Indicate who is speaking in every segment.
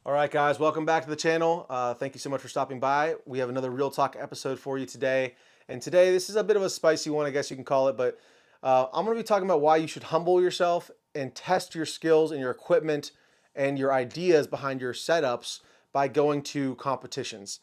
Speaker 1: All right, guys, welcome back to the channel. Thank you so much for stopping by. We have another Real Talk episode for you today. And today, this is a bit of a spicy one, I guess you can call it, but I'm going to be talking about why you should humble yourself and test your skills and your equipment and your ideas behind your setups by going to competitions.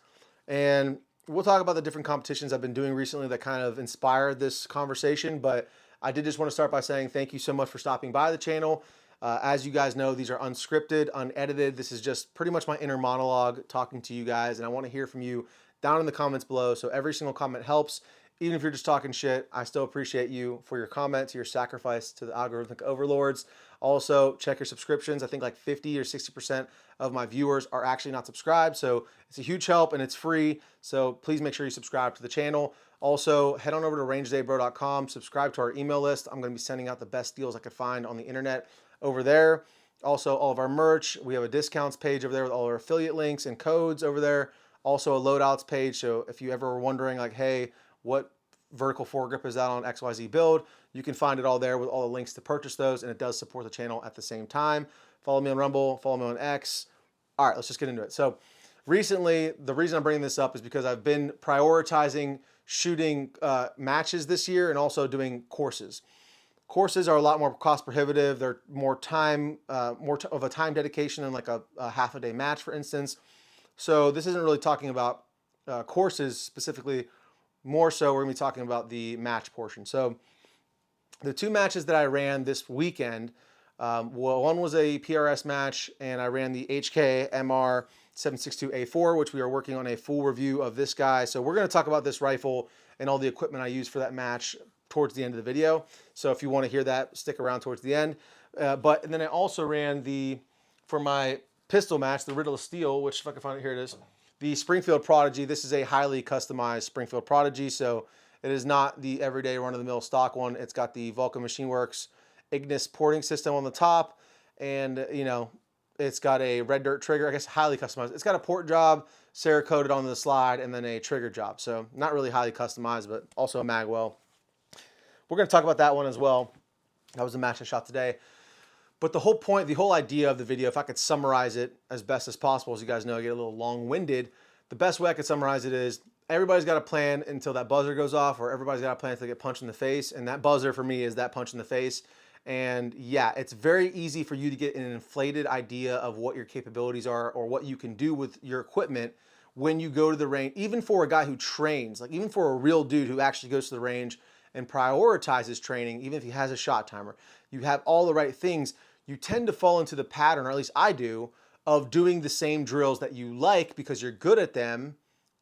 Speaker 1: And we'll talk about the different competitions I've been doing recently that kind of inspired this conversation, but I did just want to start by saying thank you so much for stopping by the channel. As you guys know, these are unscripted, unedited. This is just pretty much my inner monologue talking to you guys, and I want to hear from you down in the comments below. So every single comment helps. Even if you're just talking shit, I still appreciate you for your comments, your sacrifice to the algorithmic overlords. Also, check your subscriptions. I think like 50 or 60% of my viewers are actually not subscribed. So it's a huge help and it's free. So please make sure you subscribe to the channel. Also, head on over to rangedaybro.com, subscribe to our email list. I'm going to be sending out the best deals I could find on the internet over there. Also, all of our merch. We have a discounts page over there with all our affiliate links and codes over there. Also, a loadouts page. So if you ever were wondering, like, hey, what vertical foregrip is that on XYZ build, you can find it all there with all the links to purchase those, and it does support the channel at the same time. Follow me on Rumble, follow me on X. All right, let's just get into it. So recently, the reason I'm bringing this up is because I've been prioritizing shooting matches this year and also doing courses. Courses are a lot more cost prohibitive. They're more time, of a time dedication than like a half a day match, for instance. So this isn't really talking about courses specifically. More so, we're gonna be talking about the match portion. So the two matches that I ran this weekend, one was a PRS match, and I ran the HK MR 762A4, which we are working on a full review of this guy. So we're gonna talk about this rifle and all the equipment I used for that match towards the end of the video. So if you want to hear that, stick around towards the end. And then I also ran for my pistol match, the Riddle of Steel, which if I can find it, here it is, the Springfield Prodigy. This is a highly customized Springfield Prodigy, so it is not the everyday run-of-the-mill stock one. It's got the Vulcan Machine Works Ignis porting system on the top, and it's got a red dirt trigger. I guess highly customized. It's got a port job, Cerakoted on the slide, and then a trigger job. So not really highly customized, but also a magwell. We're going to talk about that one as well. That was the match I shot today. But the whole point, the whole idea of the video, if I could summarize it as best as possible, as you guys know, I get a little long-winded. The best way I could summarize it is everybody's got a plan until that buzzer goes off, or everybody's got a plan until they get punched in the face. And that buzzer for me is that punch in the face. And yeah, it's very easy for you to get an inflated idea of what your capabilities are or what you can do with your equipment when you go to the range. Even for a guy who trains, like even for a real dude who actually goes to the range and prioritizes training, even if he has a shot timer, you have all the right things, you tend to fall into the pattern, or at least I do, of doing the same drills that you like because you're good at them,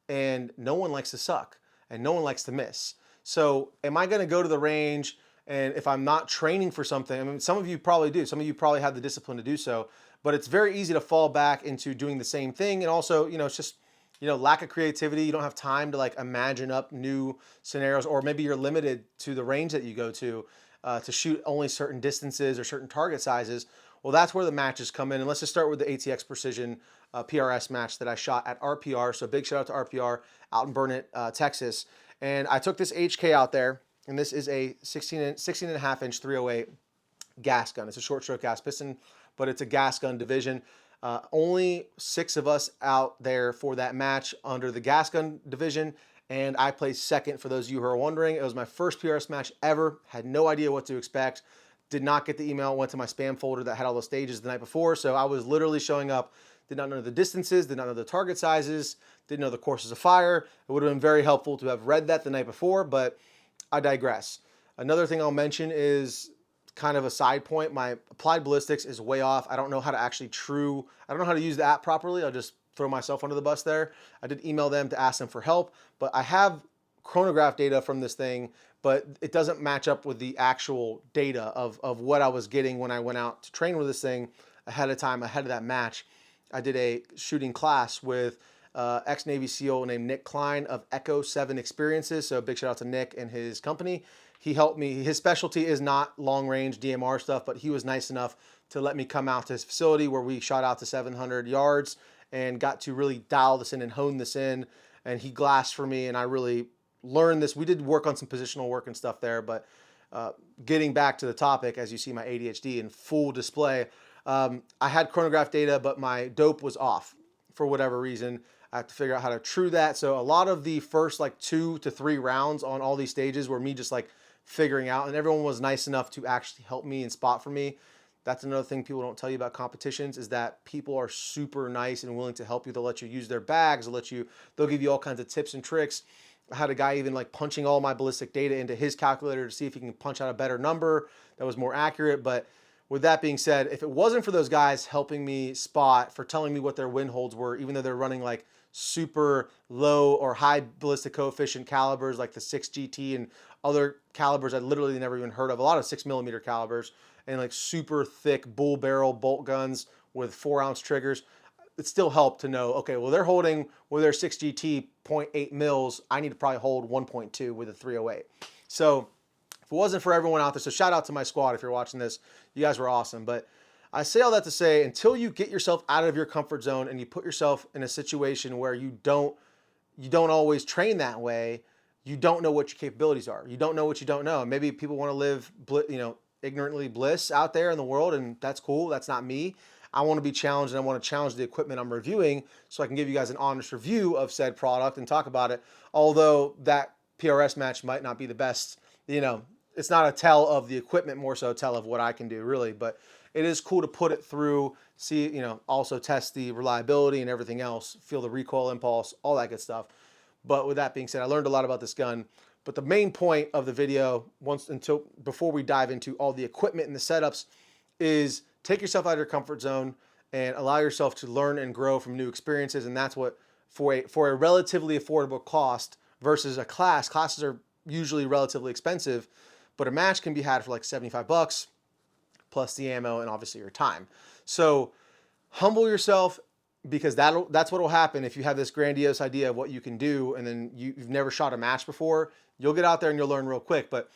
Speaker 1: and no one likes to suck and no one likes to miss. So am I going to go to the range, and if I'm not training for something, I mean, some of you probably do, some of you probably have the discipline to do so, but it's very easy to fall back into doing the same thing. And also, it's just lack of creativity. You don't have time to like imagine up new scenarios, or maybe you're limited to the range that you go to shoot only certain distances or certain target sizes. Well, that's where the matches come in. And let's just start with the ATX Precision PRS match that I shot at RPR. So big shout out to RPR out in Burnett, Texas. And I took this HK out there, and this is a 16.5-inch 308 gas gun. It's a short stroke gas piston, but it's a gas gun division. Only 6 of us out there for that match under the gas gun division, and I placed second. For those of you who are wondering, it was my first PRS match ever. Had no idea what to expect. Did not get the email. Went to my spam folder that had all the stages the night before, so I was literally showing up. Did not know the distances, did not know the target sizes, didn't know the courses of fire. It would have been very helpful to have read that the night before, but I digress. Another thing I'll mention is kind of a side point. My applied ballistics is way off. I don't know how to actually I don't know how to use the app properly. I'll just throw myself under the bus there. I did email them to ask them for help, but I have chronograph data from this thing, but it doesn't match up with the actual data of what I was getting when I went out to train with this thing ahead of time, ahead of that match. I did a shooting class with ex-Navy SEAL named Nick Klein of Echo 7 Experiences. So big shout out to Nick and his company. He helped me. His specialty is not long range DMR stuff, but he was nice enough to let me come out to his facility where we shot out to 700 yards and got to really dial this in and hone this in. And he glassed for me, and I really learned this. We did work on some positional work and stuff there, but getting back to the topic, as you see my ADHD in full display, I had chronograph data, but my dope was off for whatever reason. I have to figure out how to true that. So a lot of the first like 2 to 3 rounds on all these stages were me just like figuring out, and everyone was nice enough to actually help me and spot for me. That's another thing people don't tell you about competitions, is that people are super nice and willing to help you. They'll let you use their bags. They'll give you all kinds of tips and tricks. I had a guy even like punching all my ballistic data into his calculator to see if he can punch out a better number that was more accurate. But with that being said, if it wasn't for those guys helping me spot, for telling me what their wind holds were, even though they're running like super low or high ballistic coefficient calibers like the 6GT and other calibers I literally never even heard of, a lot of 6mm calibers, and like super thick bull barrel bolt guns with 4-ounce triggers, it still helped to know, okay, well, they're holding with their 6GT 0.8 mils. I need to probably hold 1.2 with a 308. So if it wasn't for everyone out there, so shout out to my squad if you're watching this. You guys were awesome. But I say all that to say, until you get yourself out of your comfort zone and you put yourself in a situation where you don't always train that way, you don't know what your capabilities are. You don't know what you don't know. Maybe people want to live, ignorantly bliss out there in the world, and that's cool. That's not me. I want to be challenged, and I want to challenge the equipment I'm reviewing so I can give you guys an honest review of said product and talk about it. Although that PRS match might not be the best, it's not a tell of the equipment, more so a tell of what I can do, really. But it is cool to put it through, see, also test the reliability and everything else, feel the recoil impulse, all that good stuff. But with that being said, I learned a lot about this gun. But the main point of the video, before we dive into all the equipment and the setups, is take yourself out of your comfort zone and allow yourself to learn and grow from new experiences. And that's what, for a relatively affordable cost versus a class. Classes are usually relatively expensive, but a match can be had for like $75 plus the ammo and obviously your time. So humble yourself, because that's what will happen if you have this grandiose idea of what you can do and then you've never shot a match before. You'll get out there and you'll learn real quick, but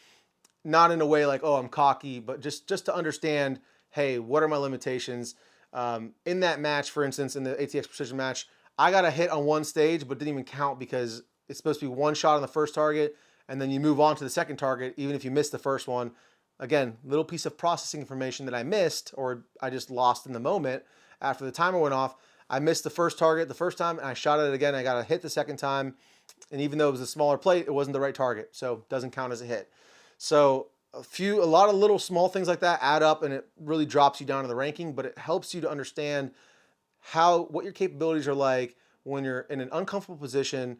Speaker 1: not in a way like, oh, I'm cocky, but just to understand, hey, what are my limitations? In that match, for instance, in the ATX Precision match, I got a hit on one stage, but didn't even count because it's supposed to be one shot on the first target, and then you move on to the second target, even if you missed the first one. Again, little piece of processing information that I missed, or I just lost in the moment after the timer went off. I missed the first target the first time, and I shot it again. I got a hit the second time, and even though it was a smaller plate, it wasn't the right target, so it doesn't count as a hit. So a lot of little small things like that add up, and it really drops you down in the ranking, but it helps you to understand what your capabilities are like when you're in an uncomfortable position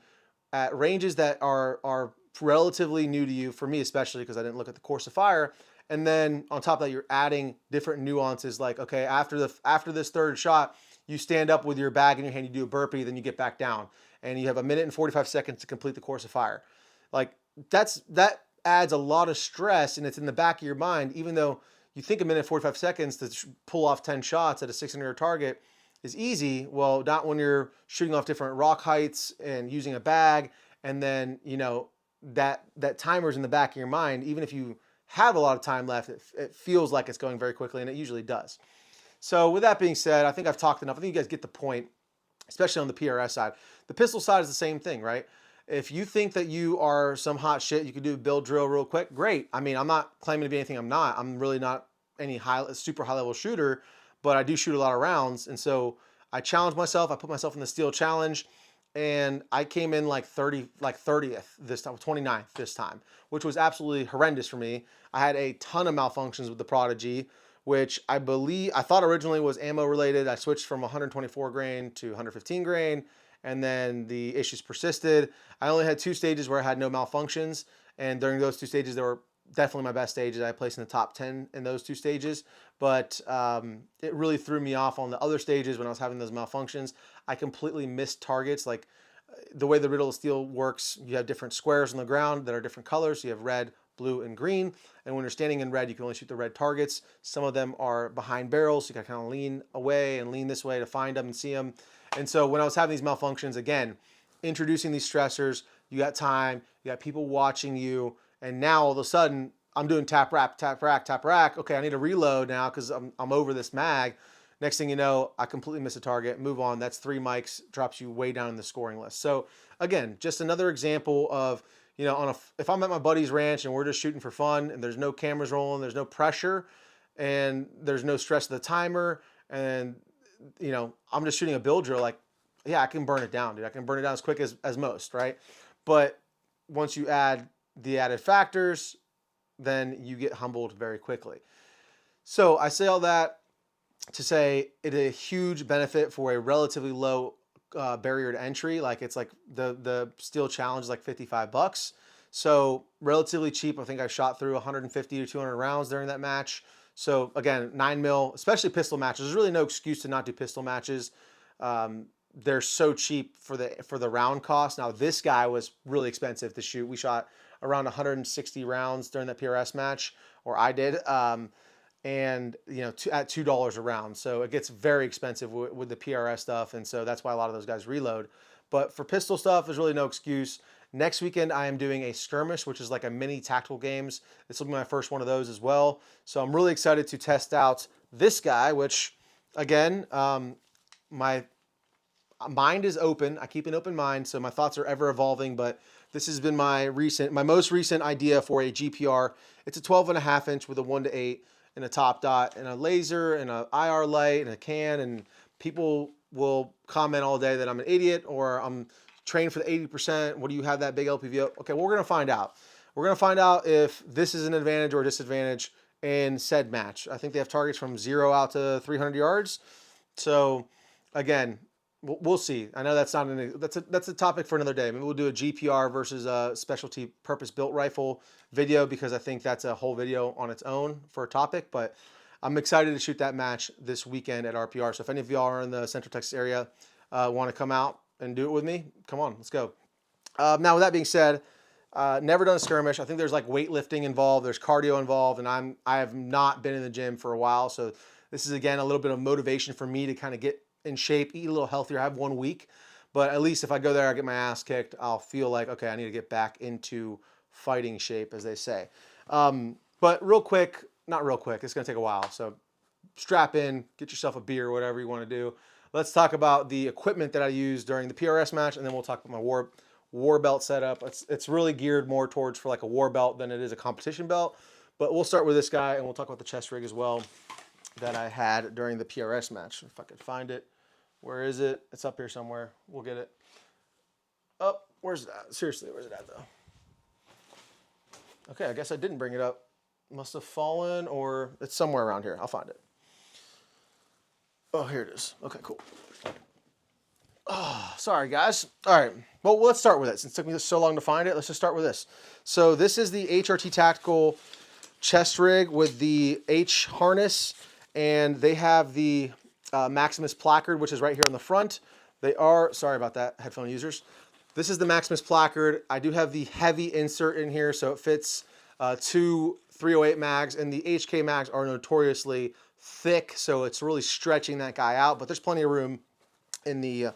Speaker 1: at ranges that are relatively new to you, for me especially, because I didn't look at the course of fire. And then on top of that, you're adding different nuances, like, okay, after this third shot, you stand up with your bag in your hand, you do a burpee, then you get back down, and you have 1 minute and 45 seconds to complete the course of fire. Like, that adds a lot of stress, and it's in the back of your mind. Even though you think 1 minute and 45 seconds to pull off 10 shots at a 600 target is easy, well, not when you're shooting off different rock heights and using a bag, and then that timer's in the back of your mind. Even if you have a lot of time left, it feels like it's going very quickly, and it usually does. So with that being said, I think I've talked enough. I think you guys get the point, especially on the PRS side. The pistol side is the same thing, right? If you think that you are some hot shit, you can do a build drill real quick, great. I mean, I'm not claiming to be anything I'm not. I'm really not any super high level shooter, but I do shoot a lot of rounds. And so I challenged myself. I put myself in the steel challenge, and I came in like 30th this time, 29th this time, which was absolutely horrendous for me. I had a ton of malfunctions with the Prodigy, which I thought originally was ammo related. I switched from 124 grain to 115 grain, and then the issues persisted. I only had 2 stages where I had no malfunctions, and during those 2 stages, they were definitely my best stages. I placed in the top 10 in those 2 stages, but it really threw me off on the other stages when I was having those malfunctions. I completely missed targets. Like, the way the Riddle of Steel works, you have different squares on the ground that are different colors. So you have red, blue, and green. And when you're standing in red, you can only shoot the red targets. Some of them are behind barrels, so you gotta kind of lean away and lean this way to find them and see them. And so when I was having these malfunctions, again, introducing these stressors, you got time, you got people watching you, and now all of a sudden, I'm doing tap rack, tap rack, tap rack. Okay, I need to reload now because I'm over this mag. Next thing you know, I completely miss a target, move on. That's 3 mics, drops you way down in the scoring list. So again, just another example of, if I'm at my buddy's ranch and we're just shooting for fun and there's no cameras rolling, there's no pressure, and there's no stress of the timer. And, you know, I'm just shooting a build drill. Like, yeah, I can burn it down, dude. I can burn it down as quick as most, right? But once you add the added factors, then you get humbled very quickly. So I say all that to say it is a huge benefit for a relatively low barrier to entry. Like, it's like the steel challenge is like $55. So relatively cheap. I think I shot through 150 to 200 rounds during that match. So again, 9mm, especially pistol matches. There's really no excuse to not do pistol matches. They're so cheap for the round cost. Now this guy was really expensive to shoot. We shot around 160 rounds during that PRS match, or I did. And you know, at $2 a round. So it gets very expensive with the PRS stuff, and so that's why a lot of those guys reload. But for pistol stuff, there's really no excuse. Next weekend, I am doing a skirmish, which is like a mini tactical games. This will be my first one of those as well. So I'm really excited to test out this guy, which, again, my mind is open. I keep an open mind, so my thoughts are ever evolving, but this has been my most recent idea for a GPR. It's a 12.5 inch with a 1:8 and a top dot and a laser and an IR light and a can, and people will comment all day that I'm an idiot or I'm trained for the 80%. What do you have that big LPV? Okay, well, we're going to find out. We're going to find out if this is an advantage or a disadvantage in said match. I think they have targets from 0 out to 300 yards. So again, we'll see. I know that's not that's a topic for another day. Maybe we'll do a GPR versus a specialty purpose-built rifle video, because I think that's a whole video on its own for a topic. But I'm excited to shoot that match this weekend at RPR. So if any of y'all are in the Central Texas area, want to come out and do it with me, come on, let's go. Now, with that being said, never done a skirmish. I think there's like weightlifting involved, there's cardio involved, and I have not been in the gym for a while. So this is, again, a little bit of motivation for me to kind of get in shape, eat a little healthier. I have 1 week, but at least if I go there, I get my ass kicked, I'll feel like, okay, I need to get back into fighting shape, as they say. But real quick, not real quick, it's gonna take a while. So strap in, get yourself a beer, whatever you want to do. Let's talk about the equipment that I used during the PRS match, and then we'll talk about my war belt setup. It's really geared more towards for like a war belt than it is a competition belt. But we'll start with this guy, and we'll talk about the chest rig as well that I had during the PRS match. If I could find it. Where is it? It's up here somewhere. We'll get it. Oh, where's that? Seriously, where's it at though? Okay, I guess I didn't bring it up. Must have fallen, or it's somewhere around here. I'll find it. Oh, here it is. Okay, cool. Oh, sorry guys. All right, well, let's start with it. Since it took me so long to find it, let's just start with this. So this is the HRT Tactical chest rig with the H harness, and they have the Maximus placard, which is right here on the front. They are, sorry about that, headphone users. This is the Maximus placard. I do have the heavy insert in here, so it fits 2 308 mags, and the HK mags are notoriously thick, so it's really stretching that guy out, but there's plenty of room in the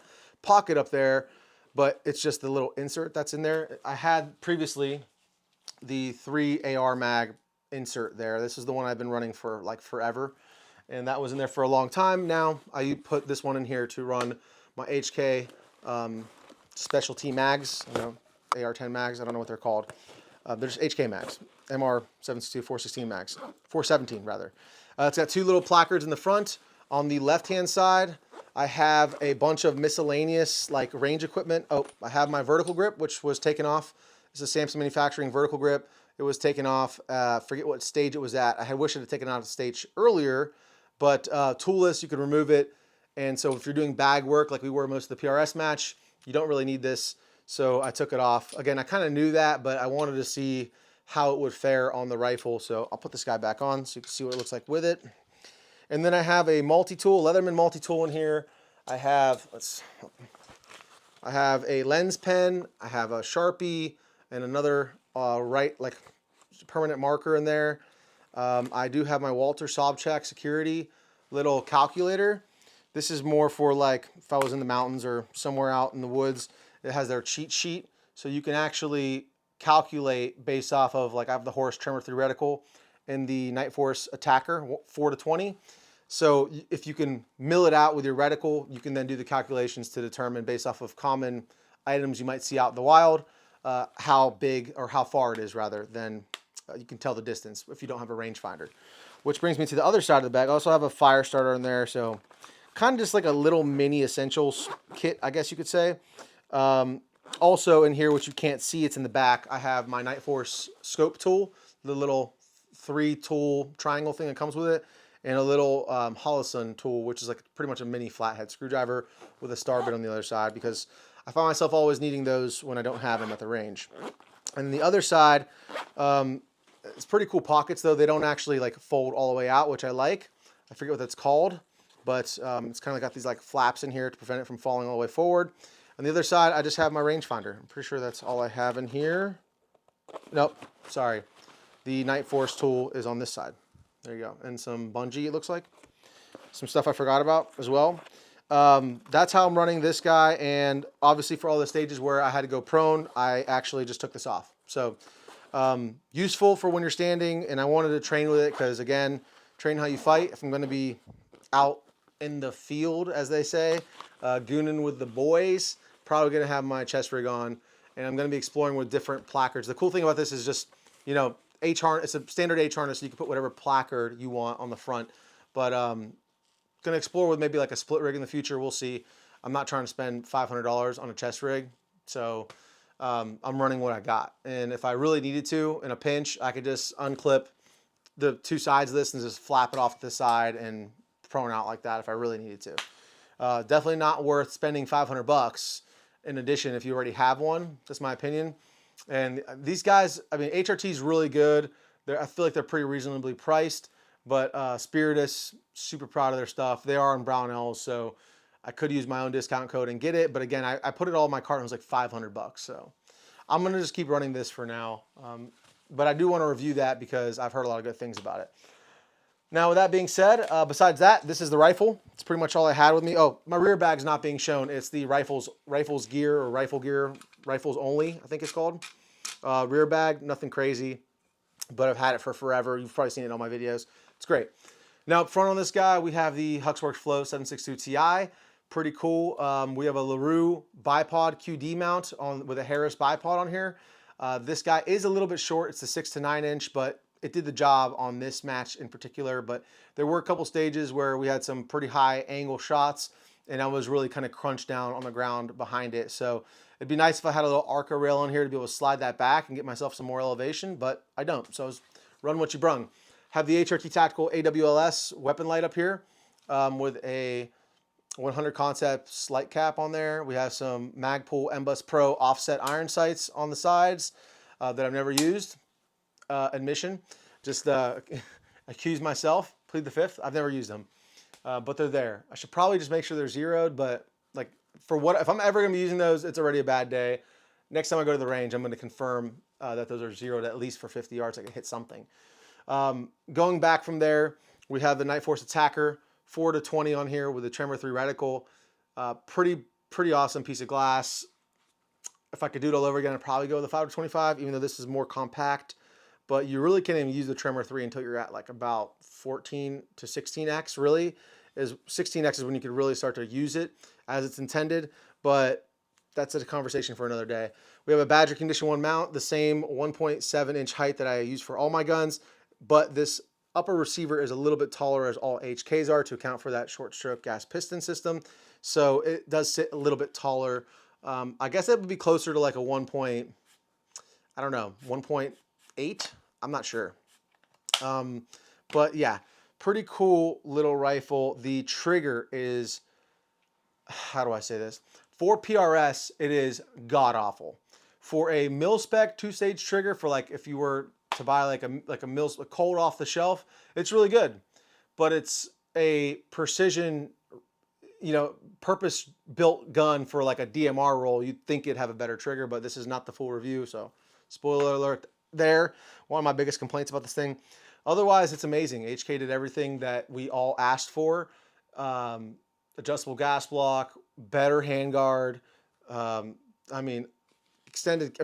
Speaker 1: pocket up there, but it's just the little insert that's in there. I had previously the 3 AR mag insert there. This is the one I've been running for like forever, and that was in there for a long time. Now I put this one in here to run my HK specialty mags, you know, AR-10 mags. I don't know what they're called. They're just HK mags, MR-762 416 mags, 417 rather. It's got 2 little placards in the front. On the left-hand side, I have a bunch of miscellaneous like range equipment. Oh, I have my vertical grip, which was taken off. This is Samsung Manufacturing vertical grip. It was taken off. Forget what stage it was at. I had wished it had taken out of stage earlier, but toolless, you can remove it. And so if you're doing bag work like we were most of the PRS match, you don't really need this. So I took it off. Again, I kind of knew that, but I wanted to see how it would fare on the rifle. So I'll put this guy back on so you can see what it looks like with it. And then I have a multi-tool, Leatherman multi-tool in here. I have a lens pen, I have a Sharpie, and another like permanent marker in there. I do have my Walter Sobchak security little calculator. This is more for like if I was in the mountains or somewhere out in the woods. It has their cheat sheet, so you can actually calculate based off of, like, I have the Horus Tremor 3 reticle and the Night Force Attacker 4 to 20. So if you can mill it out with your reticle, you can then do the calculations to determine, based off of common items you might see out in the wild, how big, or how far it is rather, than you can tell the distance if you don't have a rangefinder. which brings me to the other side of the bag. I also have a fire starter in there, so kind of just like a little mini essentials kit, I guess you could say. Also in here, which you can't see, it's in the back, I have my Night Force scope tool, the little 3-tool triangle thing that comes with it, and a little Holosun tool, which is like pretty much a mini flathead screwdriver with a star bit on the other side, because I find myself always needing those when I don't have them at the range. And the other side, it's pretty cool pockets, though. They don't actually like fold all the way out, which I like. I forget what that's called, but it's kind of got these like flaps in here to prevent it from falling all the way forward. On the other side, I just have my rangefinder. I'm pretty sure that's all I have in here. Nope, sorry. The Night Force tool is on this side. There you go. And some bungee, it looks like. Some stuff I forgot about as well. That's how I'm running this guy. And obviously for all the stages where I had to go prone, I actually just took this off. So useful for when you're standing. And I wanted to train with it because, again, train how you fight. If I'm going to be out in the field, as they say, gooning with the boys, probably going to have my chest rig on. And I'm going to be exploring with different placards. The cool thing about this is just, you know, it's a standard H harness, so you can put whatever placard you want on the front. But going to explore with maybe like a split rig in the future. We'll see. I'm not trying to spend $500 on a chest rig, so I'm running what I got. And if I really needed to, in a pinch, I could just unclip the two sides of this and just flap it off to the side and prone out like that if I really needed to. Definitely not worth spending $500 in addition if you already have one. That's my opinion. And these guys, I mean, HRT is really good. I feel like they're pretty reasonably priced, but Spiritus, super proud of their stuff. They are in Brownells, so I could use my own discount code and get it. But again, I put it all in my cart and it was like $500. So I'm going to just keep running this for now. But I do want to review that because I've heard a lot of good things about it. Now, with that being said, besides that, this is the rifle. It's pretty much all I had with me. Oh, my rear bag's not being shown. It's the rifles gear, or rifle gear, rifles only, I think it's called. Rear bag, nothing crazy, but I've had it for forever. You've probably seen it in all my videos. It's great. Now, up front on this guy, we have the Huxworks Flow 762 Ti. Pretty cool. We have a LaRue bipod QD mount with a Harris bipod on here. This guy is a little bit short. It's a 6 to 9 inch, but it did the job on this match in particular. But there were a couple stages where we had some pretty high angle shots, and I was really kind of crunched down on the ground behind it. So it'd be nice if I had a little Arca rail on here to be able to slide that back and get myself some more elevation, but I don't. So I was run what you brung. Have the HRT Tactical AWLS weapon light up here with a 100 Concepts light cap on there. We have some Magpul MBus Pro offset iron sights on the sides that I've never used. Admission, just accuse myself, plead the fifth. I've never used them, but they're there. I should probably just make sure they're zeroed, but like if I'm ever gonna be using those, it's already a bad day. Next time I go to the range, I'm gonna confirm that those are zeroed at least for 50 yards. I can hit something. Going back from there, we have the Night Force Attacker 4 to 20 on here with a Tremor 3 reticle. Pretty awesome piece of glass. If I could do it all over again, I'd probably go with the 5 to 25, even though this is more compact. But you really can't even use the Tremor 3 until you're at like about 14 to 16x, really. 16x is when you can really start to use it as it's intended, but that's a conversation for another day. We have a Badger Condition 1 mount, the same 1.7 inch height that I use for all my guns, but this upper receiver is a little bit taller as all HKs are to account for that short stroke gas piston system. So it does sit a little bit taller. I guess that would be closer to like a 1.8. I'm not sure. But yeah, pretty cool little rifle. The trigger is, how do I say this? For PRS, it is god awful. For a mil-spec 2-stage trigger, for like if you were to buy like a cold off the shelf, it's really good. But it's a precision, purpose-built gun for like a DMR roll. You'd think it'd have a better trigger, but this is not the full review, so spoiler alert there. One of my biggest complaints about this thing. Otherwise, it's amazing. HK did everything that we all asked for. Adjustable gas block, better handguard. Extended.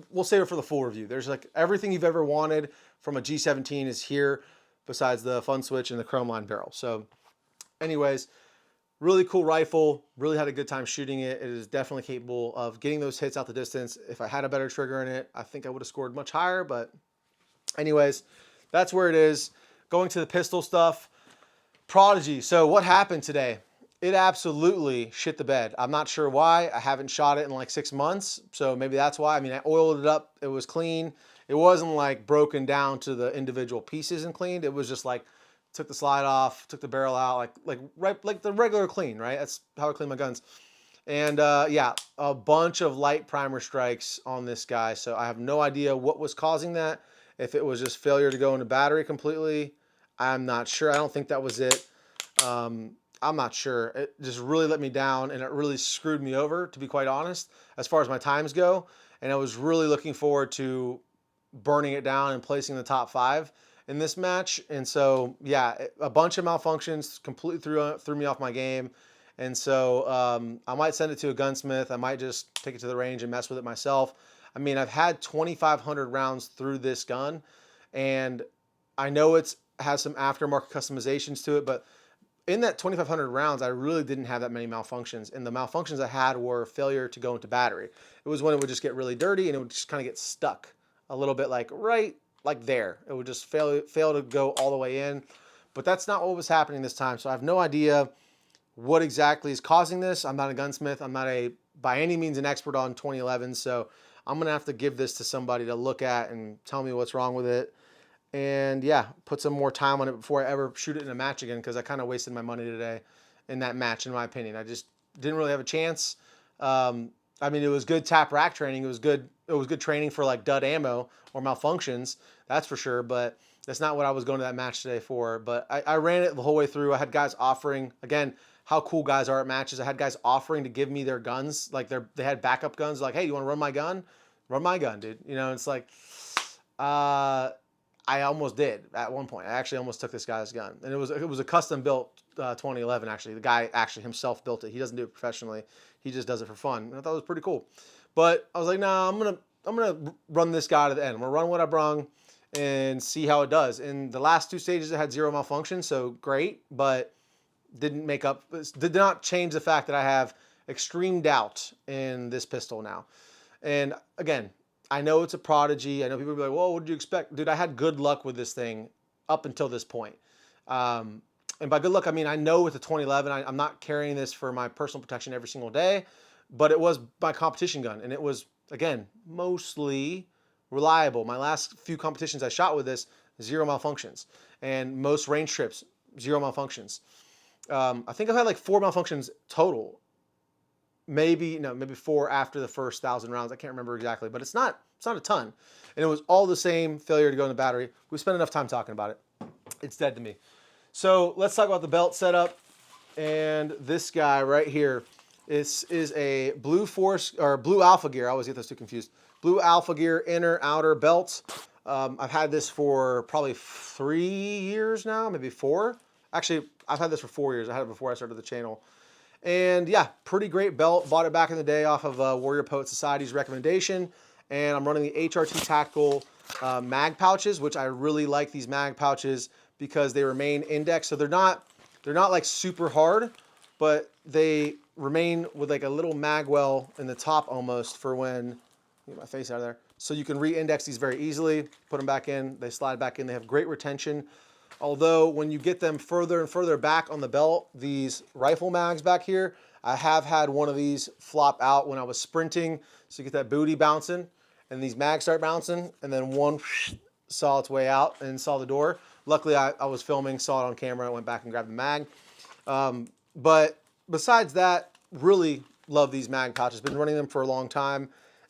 Speaker 1: We'll save it for the full review. There's like everything you've ever wanted from a G17 is here, besides the fun switch and the chrome line barrel. So, anyways, really cool rifle. Really had a good time shooting it. It is definitely capable of getting those hits out the distance. If I had a better trigger in it, I think I would have scored much higher. But anyways, that's where it is. going to the pistol stuff, Prodigy. So what happened today? It absolutely shit the bed. I'm not sure why. I haven't shot it in like 6 months, so maybe that's why. I mean, I oiled it up. It was clean. It wasn't like broken down to the individual pieces and cleaned. It was just like took the slide off, took the barrel out, like the regular clean, right? That's how I clean my guns. And yeah, a bunch of light primer strikes on this guy. So I have no idea what was causing that. If it was just failure to go into battery completely, I'm not sure. I don't think that was it. I'm not sure. It just really let me down, and it really screwed me over, to be quite honest, as far as my times go. And I was really looking forward to burning it down and placing the top 5 in this match. And so, yeah, a bunch of malfunctions completely threw me off my game. And so I might send it to a gunsmith. I might just take it to the range and mess with it myself. I mean, I've had 2,500 rounds through this gun, and I know it has some aftermarket customizations to it, but in that 2,500 rounds, I really didn't have that many malfunctions. And the malfunctions I had were failure to go into battery. It was when it would just get really dirty and it would just kind of get stuck a little bit like right like there. It would just fail to go all the way in. But that's not what was happening this time. So I have no idea what exactly is causing this. I'm not a gunsmith. I'm not by any means an expert on 2011. So I'm going to have to give this to somebody to look at and tell me what's wrong with it. And yeah, put some more time on it before I ever shoot it in a match again, because I kind of wasted my money today in that match, in my opinion. I just didn't really have a chance. I mean, it was good tap rack training. It was good training for like dud ammo or malfunctions, that's for sure. But that's not what I was going to that match today for. But I ran it the whole way through. I had guys offering, again, how cool guys are at matches. I had guys offering to give me their guns, like they had backup guns. Like, hey, you want to run my gun? Run my gun, dude. You know, it's like, I almost did at one point. I actually almost took this guy's gun, and it was a custom built 2011. Actually, the guy actually himself built it. He doesn't do it professionally. He just does it for fun. And I thought it was pretty cool. But I was like, nah, I'm gonna run this guy to the end. I'm gonna run what I brung and see how it does. In the last 2 stages, it had 0 malfunctions, so great, but did not change the fact that I have extreme doubt in this pistol now. And again, I know it's a Prodigy. I know people will be like, well, what did you expect? Dude, I had good luck with this thing up until this point. And by good luck, I mean, I know with the 2011, I'm not carrying this for my personal protection every single day, but it was my competition gun. And it was, again, mostly reliable. My last few competitions I shot with this, 0 malfunctions. And most range trips, 0 malfunctions. I think I've had like 4 malfunctions total. Maybe 4 after the first 1,000 rounds. I can't remember exactly, but it's not a ton. And it was all the same failure to go in the battery. We spent enough time talking about it. It's dead to me. So let's talk about the belt setup. And this guy right here is a blue alpha gear. I always get those two confused. Blue alpha gear inner outer belt. I've had this for probably 3 years now, maybe 4. Actually, I've had this for 4 years. I had it before I started the channel. And yeah, pretty great belt. Bought it back in the day off of Warrior Poet Society's recommendation. And I'm running the HRT Tactical mag pouches, which I really like these mag pouches because they remain indexed. So they're not like super hard, but they remain with like a little mag well in the top almost for when, get my face out of there. So you can re-index these very easily, put them back in, they slide back in. They have great retention. Although when you get them further and further back on the belt, these rifle mags back here, I have had one of these flop out when I was sprinting. So you get that booty bouncing and these mags start bouncing, and then one saw its way out and saw the door. Luckily, I was filming, saw it on camera, went back and grabbed the mag. But besides that, really love these mag pouches. Been running them for a long time,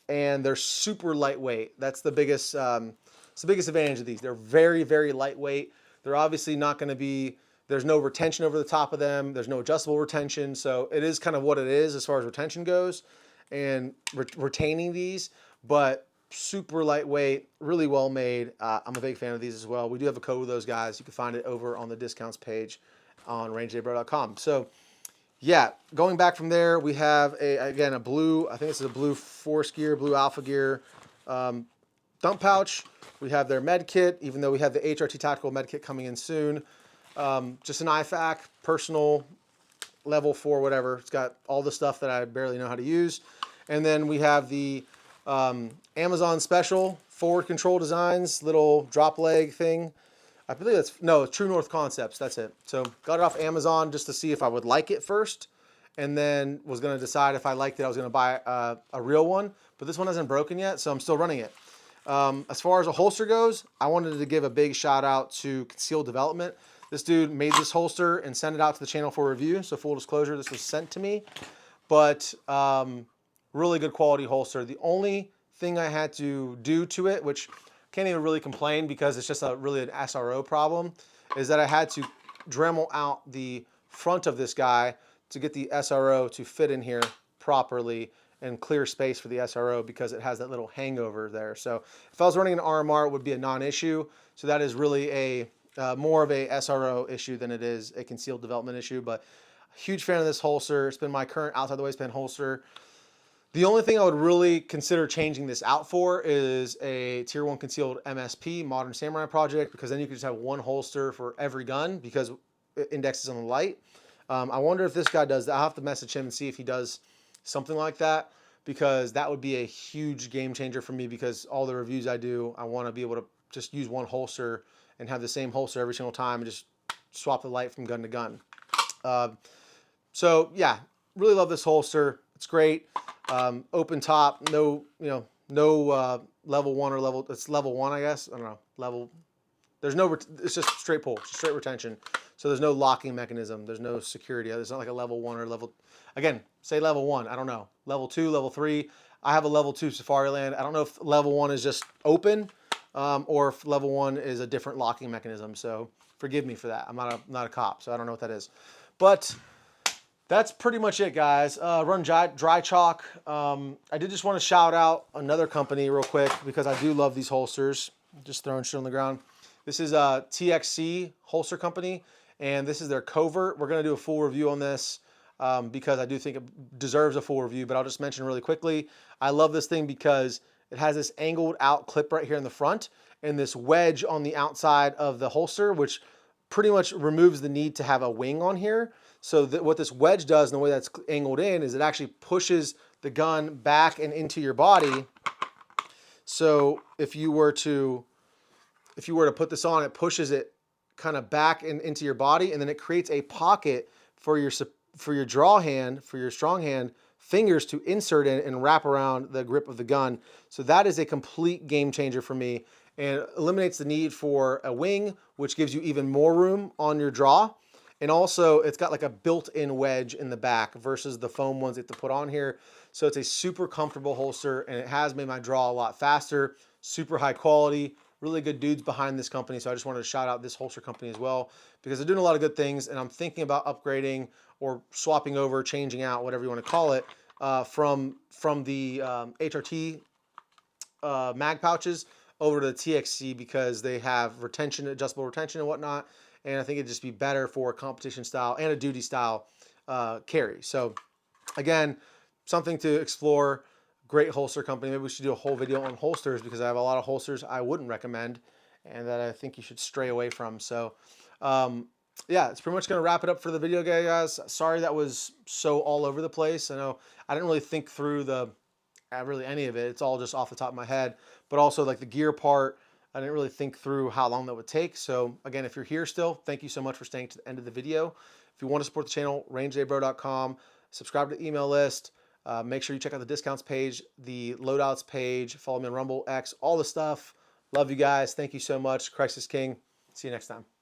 Speaker 1: and they're super lightweight. That's the biggest, it's the biggest advantage of these. They're very, very lightweight. They're obviously not going to be, there's no retention over the top of them. There's no adjustable retention. So it is kind of what it is as far as retention goes and retaining these, but super lightweight, really well made. I'm a big fan of these as well. We do have a code with those guys. You can find it over on the discounts page on rangedaybro.com. So yeah, going back from there, we have a blue, I think this is a blue Force Gear, blue Alpha Gear dump pouch. We have their med kit, even though we have the HRT Tactical med kit coming in soon. Just an IFAK, personal, level 4, whatever. It's got all the stuff that I barely know how to use. And then we have the Amazon Special Forward Control Designs little drop leg thing. I believe that's, no, True North Concepts. That's it. So got it off Amazon just to see if I would like it first, and then was going to decide if I liked it, I was going to buy a real one. But this one hasn't broken yet, so I'm still running it. As far as a holster goes, I wanted to give a big shout out to Concealed Development. This dude made this holster and sent it out to the channel for review. So full disclosure, this was sent to me. But really good quality holster. The only thing I had to do to it, which can't even really complain because it's just really an SRO problem, is that I had to Dremel out the front of this guy to get the SRO to fit in here properly and clear space for the SRO because it has that little hangover there. So if I was running an RMR, it would be a non-issue. So that is really a more of a SRO issue than it is a concealed development issue. But huge fan of this holster. It's been my current outside the waistband holster. The only thing I would really consider changing this out for is a Tier 1 concealed MSP, Modern Samurai Project, because then you could just have one holster for every gun because it indexes on the light. I wonder if this guy does that. I'll have to message him and see if he does something like that, because that would be a huge game changer for me, because all the reviews I do, I want to be able to just use one holster and have the same holster every single time and just swap the light from gun to gun. So yeah, really love this holster. It's great. Open top, no, no level 1 or level, it's level 1, I guess. I don't know, level, there's no, it's just straight pull, straight retention. So there's no locking mechanism. There's no security. It's not like a level 1 or level, again, say level 1, I don't know. Level 2, level 3. I have a level 2 Safariland. I don't know if level 1 is just open or if level 1 is a different locking mechanism. So forgive me for that. I'm not a cop, so I don't know what that is. But that's pretty much it, guys. Run dry chalk. I did just want to shout out another company real quick because I do love these holsters. Just throwing shit on the ground. This is a TXC holster company, and this is their Covert. We're going to do a full review on this because I do think it deserves a full review, but I'll just mention really quickly. I love this thing because it has this angled out clip right here in the front and this wedge on the outside of the holster, which pretty much removes the need to have a wing on here. So what this wedge does, and the way that's angled in, is it actually pushes the gun back and into your body. So if you were to put this on, it pushes it kind of back and into your body, and then it creates a pocket for your draw hand, for your strong hand fingers to insert in and wrap around the grip of the gun. So that is a complete game changer for me, and eliminates the need for a wing, which gives you even more room on your draw. And also it's got like a built-in wedge in the back versus the foam ones that you have to put on here. So it's a super comfortable holster, and it has made my draw a lot faster, super high quality, really good dudes behind this company. So I just wanted to shout out this holster company as well, because they're doing a lot of good things, and I'm thinking about upgrading or swapping over, changing out, whatever you want to call it, from the HRT mag pouches over to the TXC, because they have retention, adjustable retention and whatnot. And I think it'd just be better for a competition style and a duty style carry. So again, something to explore. Great holster company. Maybe we should do a whole video on holsters, because I have a lot of holsters I wouldn't recommend and that I think you should stray away from. So yeah, it's pretty much going to wrap it up for the video, guys. Sorry that was so all over the place. I know I didn't really think through really any of it. It's all just off the top of my head. But also like the gear part, I didn't really think through how long that would take. So again, if you're here still, thank you so much for staying to the end of the video. If you want to support the channel, rangedaybro.com, subscribe to the email list. Make sure you check out the discounts page, the loadouts page, follow me on Rumble, X, all the stuff. Love you guys. Thank you so much. Christ is King. See you next time.